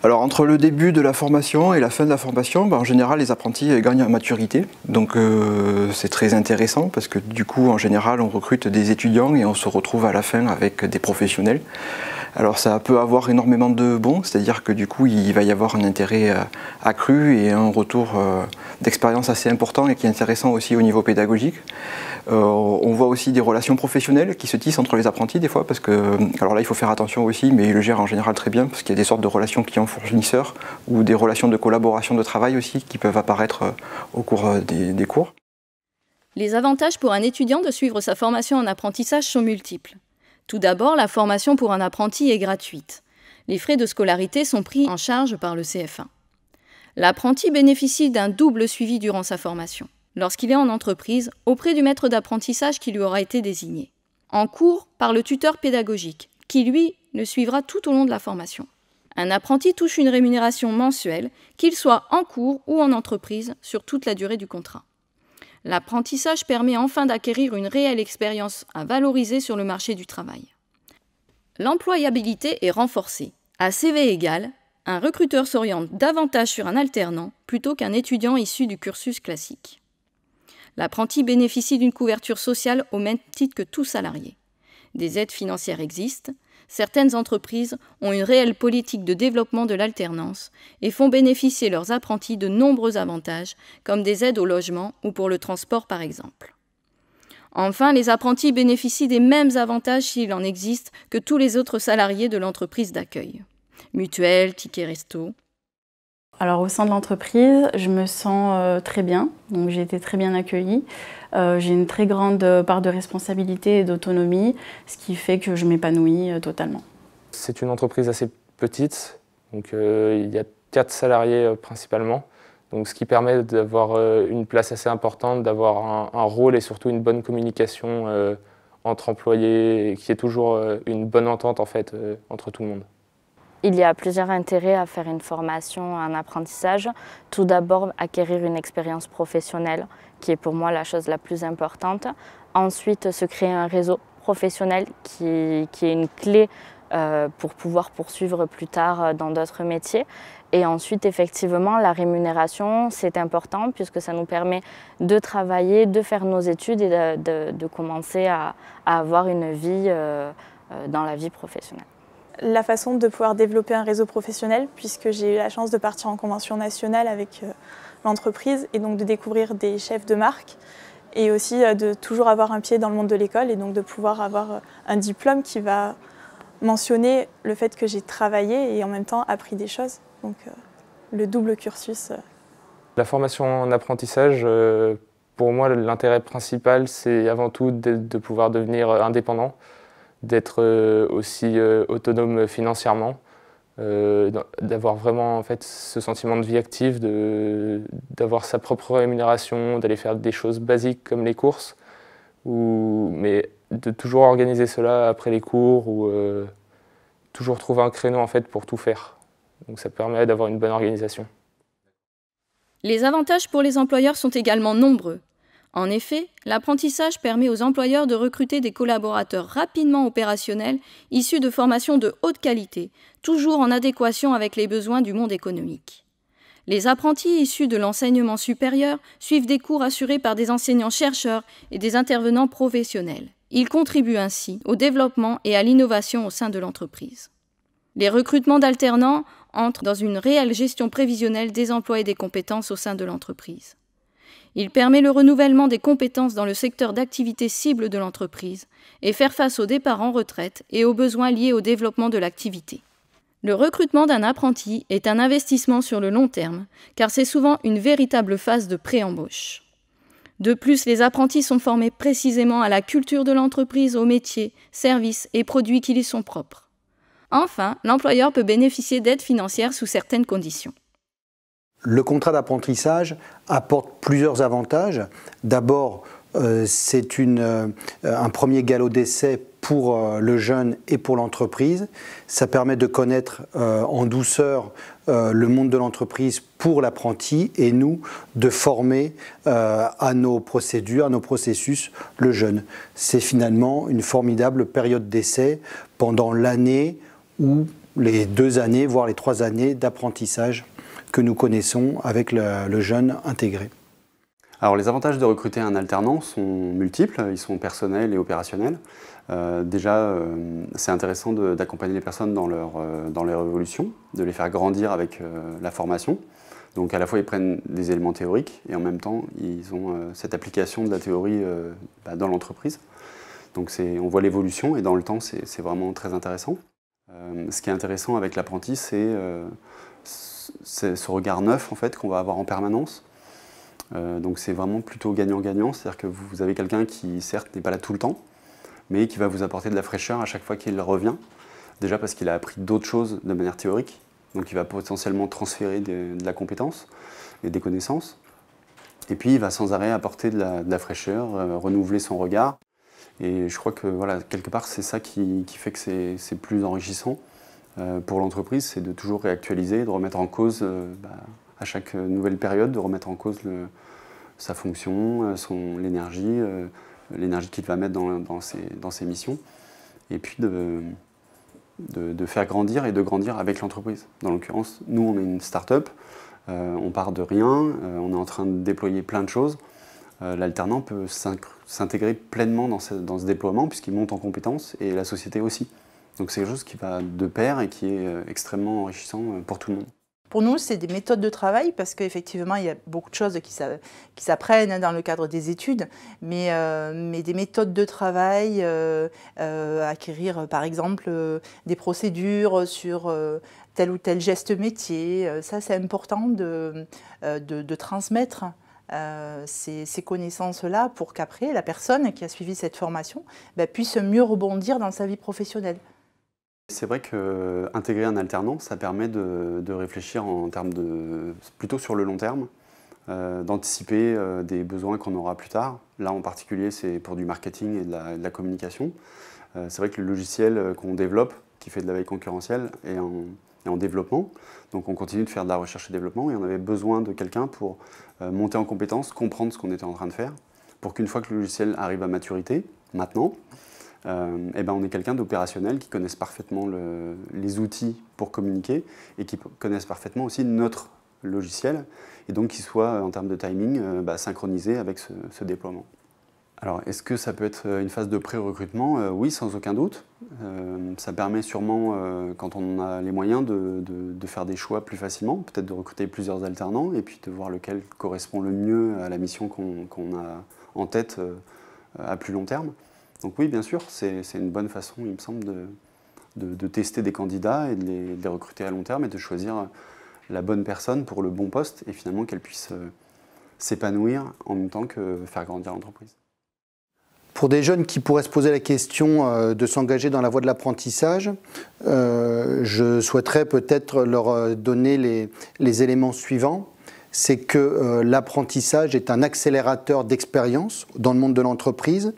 Alors entre le début de la formation et la fin de la formation, en général les apprentis gagnent en maturité. Donc c'est très intéressant parce que du coup en général on recrute des étudiants et on se retrouve à la fin avec des professionnels. Alors ça peut avoir énormément de bons, c'est-à-dire que du coup il va y avoir un intérêt accru et un retour d'expérience assez important et qui est intéressant aussi au niveau pédagogique. On voit aussi des relations professionnelles qui se tissent entre les apprentis des fois parce que, alors là il faut faire attention aussi, mais ils le gèrent en général très bien parce qu'il y a des sortes de relations client-fournisseur ou des relations de collaboration de travail aussi qui peuvent apparaître au cours des cours. Les avantages pour un étudiant de suivre sa formation en apprentissage sont multiples. Tout d'abord, la formation pour un apprenti est gratuite. Les frais de scolarité sont pris en charge par le CF1. L'apprenti bénéficie d'un double suivi durant sa formation, lorsqu'il est en entreprise, auprès du maître d'apprentissage qui lui aura été désigné. En cours, par le tuteur pédagogique, qui lui le suivra tout au long de la formation. Un apprenti touche une rémunération mensuelle, qu'il soit en cours ou en entreprise, sur toute la durée du contrat. L'apprentissage permet enfin d'acquérir une réelle expérience à valoriser sur le marché du travail. L'employabilité est renforcée. À CV égal, un recruteur s'oriente davantage sur un alternant plutôt qu'un étudiant issu du cursus classique. L'apprenti bénéficie d'une couverture sociale au même titre que tout salarié. Des aides financières existent. Certaines entreprises ont une réelle politique de développement de l'alternance et font bénéficier leurs apprentis de nombreux avantages, comme des aides au logement ou pour le transport par exemple. Enfin, les apprentis bénéficient des mêmes avantages s'il en existe que tous les autres salariés de l'entreprise d'accueil. Mutuelle, tickets resto. Alors au sein de l'entreprise, je me sens très bien, donc j'ai été très bien accueillie. J'ai une très grande part de responsabilité et d'autonomie, ce qui fait que je m'épanouis totalement. C'est une entreprise assez petite, donc il y a 4 salariés principalement, donc ce qui permet d'avoir une place assez importante, d'avoir un rôle et surtout une bonne communication entre employés, et qu'il y ait toujours une bonne entente en fait, entre tout le monde. Il y a plusieurs intérêts à faire une formation en apprentissage. Tout d'abord, acquérir une expérience professionnelle, qui est pour moi la chose la plus importante. Ensuite, se créer un réseau professionnel qui est une clé pour pouvoir poursuivre plus tard dans d'autres métiers. Et ensuite, effectivement, la rémunération, c'est important puisque ça nous permet de travailler, de faire nos études et de commencer à avoir une vie dans la vie professionnelle. La façon de pouvoir développer un réseau professionnel, puisque j'ai eu la chance de partir en convention nationale avec l'entreprise et donc de découvrir des chefs de marque et aussi de toujours avoir un pied dans le monde de l'école et donc de pouvoir avoir un diplôme qui va mentionner le fait que j'ai travaillé et en même temps appris des choses. Donc le double cursus. La formation en apprentissage, pour moi, l'intérêt principal, c'est avant tout de pouvoir devenir indépendant, d'être aussi autonome financièrement, d'avoir vraiment en fait, ce sentiment de vie active, d'avoir sa propre rémunération, d'aller faire des choses basiques comme les courses, mais de toujours organiser cela après les cours ou toujours trouver un créneau en fait, pour tout faire. Donc ça permet d'avoir une bonne organisation. Les avantages pour les employeurs sont également nombreux. En effet, l'apprentissage permet aux employeurs de recruter des collaborateurs rapidement opérationnels issus de formations de haute qualité, toujours en adéquation avec les besoins du monde économique. Les apprentis issus de l'enseignement supérieur suivent des cours assurés par des enseignants-chercheurs et des intervenants professionnels. Ils contribuent ainsi au développement et à l'innovation au sein de l'entreprise. Les recrutements d'alternants entrent dans une réelle gestion prévisionnelle des emplois et des compétences au sein de l'entreprise. Il permet le renouvellement des compétences dans le secteur d'activité cible de l'entreprise et faire face aux départs en retraite et aux besoins liés au développement de l'activité. Le recrutement d'un apprenti est un investissement sur le long terme, car c'est souvent une véritable phase de pré-embauche. De plus, les apprentis sont formés précisément à la culture de l'entreprise, aux métiers, services et produits qui lui sont propres. Enfin, l'employeur peut bénéficier d'aides financières sous certaines conditions. Le contrat d'apprentissage apporte plusieurs avantages. D'abord, c'est un premier galop d'essai pour le jeune et pour l'entreprise. Ça permet de connaître en douceur le monde de l'entreprise pour l'apprenti et nous de former à nos procédures, à nos processus le jeune. C'est finalement une formidable période d'essai pendant l'année où les 2 années, voire les 3 années d'apprentissage que nous connaissons avec le jeune intégré. Alors les avantages de recruter un alternant sont multiples, ils sont personnels et opérationnels. C'est intéressant d'accompagner les personnes dans leur évolution, de les faire grandir avec la formation. Donc à la fois ils prennent des éléments théoriques et en même temps ils ont cette application de la théorie dans l'entreprise. Donc on voit l'évolution et dans le temps c'est vraiment très intéressant. Ce qui est intéressant avec l'apprenti c'est ce regard neuf en fait qu'on va avoir en permanence. Donc c'est vraiment plutôt gagnant-gagnant, c'est-à-dire que vous avez quelqu'un qui certes n'est pas là tout le temps, mais qui va vous apporter de la fraîcheur à chaque fois qu'il revient. Déjà parce qu'il a appris d'autres choses de manière théorique, donc il va potentiellement transférer de la compétence et des connaissances. Et puis il va sans arrêt apporter de la fraîcheur, renouveler son regard. Et je crois que voilà, quelque part c'est ça qui fait que c'est plus enrichissant pour l'entreprise, c'est de toujours réactualiser, de remettre en cause à chaque nouvelle période, de remettre en cause sa fonction, l'énergie qu'il va mettre dans ses missions, et puis de faire grandir et de grandir avec l'entreprise. Dans l'occurrence, nous on est une start-up, on part de rien, on est en train de déployer plein de choses. L'alternant peut s'intégrer pleinement dans ce déploiement puisqu'il monte en compétences et la société aussi. Donc c'est quelque chose qui va de pair et qui est extrêmement enrichissant pour tout le monde. Pour nous, c'est des méthodes de travail parce qu'effectivement, il y a beaucoup de choses qui s'apprennent dans le cadre des études, mais des méthodes de travail, acquérir par exemple des procédures sur tel ou tel geste métier, ça c'est important de transmettre ces connaissances-là pour qu'après, la personne qui a suivi cette formation puisse mieux rebondir dans sa vie professionnelle. C'est vrai qu'intégrer un alternant, ça permet de réfléchir en termes plutôt sur le long terme, d'anticiper des besoins qu'on aura plus tard. Là en particulier, c'est pour du marketing et de la communication. C'est vrai que le logiciel qu'on développe, qui fait de la veille concurrentielle, est en développement. Donc on continue de faire de la recherche et développement et on avait besoin de quelqu'un pour monter en compétence, comprendre ce qu'on était en train de faire, pour qu'une fois que le logiciel arrive à maturité, maintenant, on est quelqu'un d'opérationnel qui connaisse parfaitement les outils pour communiquer et qui connaisse parfaitement aussi notre logiciel et donc qui soit en termes de timing synchronisé avec ce déploiement. Alors est-ce que ça peut être une phase de pré-recrutement? Oui, sans aucun doute. Ça permet sûrement, quand on a les moyens, de faire des choix plus facilement, peut-être de recruter plusieurs alternants et puis de voir lequel correspond le mieux à la mission qu'on a en tête à plus long terme. Donc oui, bien sûr, c'est une bonne façon, il me semble, de tester des candidats et de les recruter à long terme et de choisir la bonne personne pour le bon poste et finalement qu'elle puisse s'épanouir en même temps que faire grandir l'entreprise. Pour des jeunes qui pourraient se poser la question de s'engager dans la voie de l'apprentissage, je souhaiterais peut-être leur donner les éléments suivants. C'est que l'apprentissage est un accélérateur d'expérience dans le monde de l'entreprise.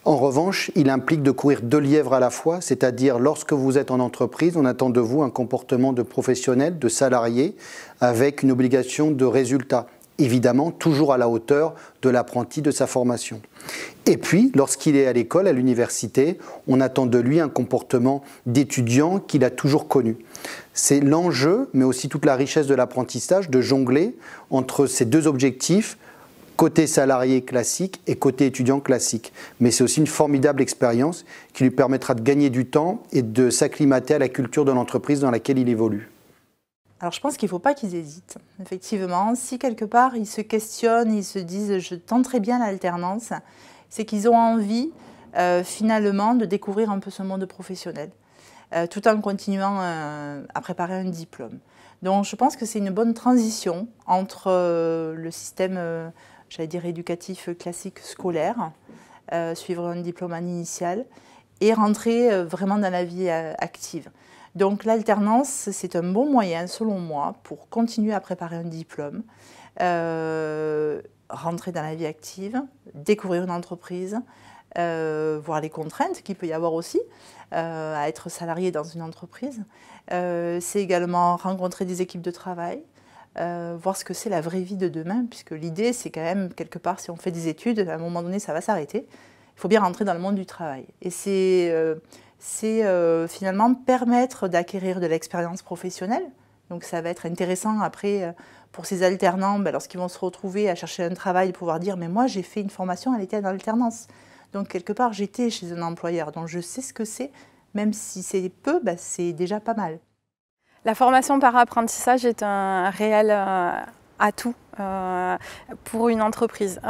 En revanche, il implique de courir 2 lièvres à la fois, c'est-à-dire lorsque vous êtes en entreprise, on attend de vous un comportement de professionnel, de salarié, avec une obligation de résultat. Évidemment, toujours à la hauteur de l'apprenti, de sa formation. Et puis, lorsqu'il est à l'école, à l'université, on attend de lui un comportement d'étudiant qu'il a toujours connu. C'est l'enjeu, mais aussi toute la richesse de l'apprentissage, de jongler entre ces 2 objectifs, côté salarié classique et côté étudiant classique. Mais c'est aussi une formidable expérience qui lui permettra de gagner du temps et de s'acclimater à la culture de l'entreprise dans laquelle il évolue. Alors je pense qu'il ne faut pas qu'ils hésitent. Effectivement, si quelque part ils se questionnent, ils se disent « je tenterai bien l'alternance », c'est qu'ils ont envie finalement de découvrir un peu ce monde professionnel, tout en continuant à préparer un diplôme. Donc je pense que c'est une bonne transition entre le système j'allais dire éducatif classique scolaire, suivre un diplôme en initial et rentrer vraiment dans la vie active. Donc l'alternance, c'est un bon moyen, selon moi, pour continuer à préparer un diplôme, rentrer dans la vie active, découvrir une entreprise, voir les contraintes qu'il peut y avoir aussi à être salarié dans une entreprise. C'est également rencontrer des équipes de travail, voir ce que c'est la vraie vie de demain, puisque l'idée, c'est quand même, quelque part, si on fait des études, à un moment donné, ça va s'arrêter. Il faut bien rentrer dans le monde du travail. Et c'est c'est finalement permettre d'acquérir de l'expérience professionnelle. Donc ça va être intéressant après pour ces alternants, lorsqu'ils vont se retrouver à chercher un travail, pouvoir dire « mais moi j'ai fait une formation, elle était en alternance ». Donc quelque part j'étais chez un employeur, donc je sais ce que c'est, même si c'est peu, c'est déjà pas mal. La formation par apprentissage est un réel atout pour une entreprise.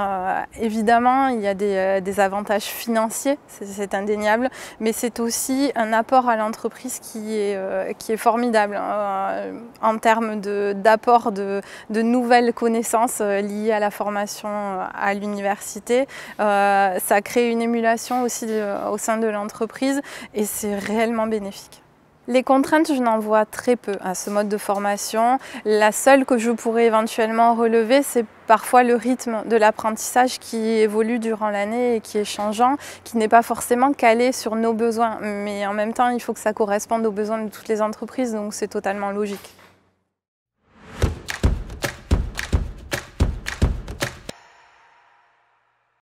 Évidemment, il y a des avantages financiers, c'est indéniable, mais c'est aussi un apport à l'entreprise qui est formidable en termes d'apport de nouvelles connaissances liées à la formation à l'université. Ça crée une émulation aussi au sein de l'entreprise et c'est réellement bénéfique. Les contraintes, je n'en vois très peu à ce mode de formation. La seule que je pourrais éventuellement relever, c'est parfois le rythme de l'apprentissage qui évolue durant l'année et qui est changeant, qui n'est pas forcément calé sur nos besoins. Mais en même temps, il faut que ça corresponde aux besoins de toutes les entreprises, donc c'est totalement logique.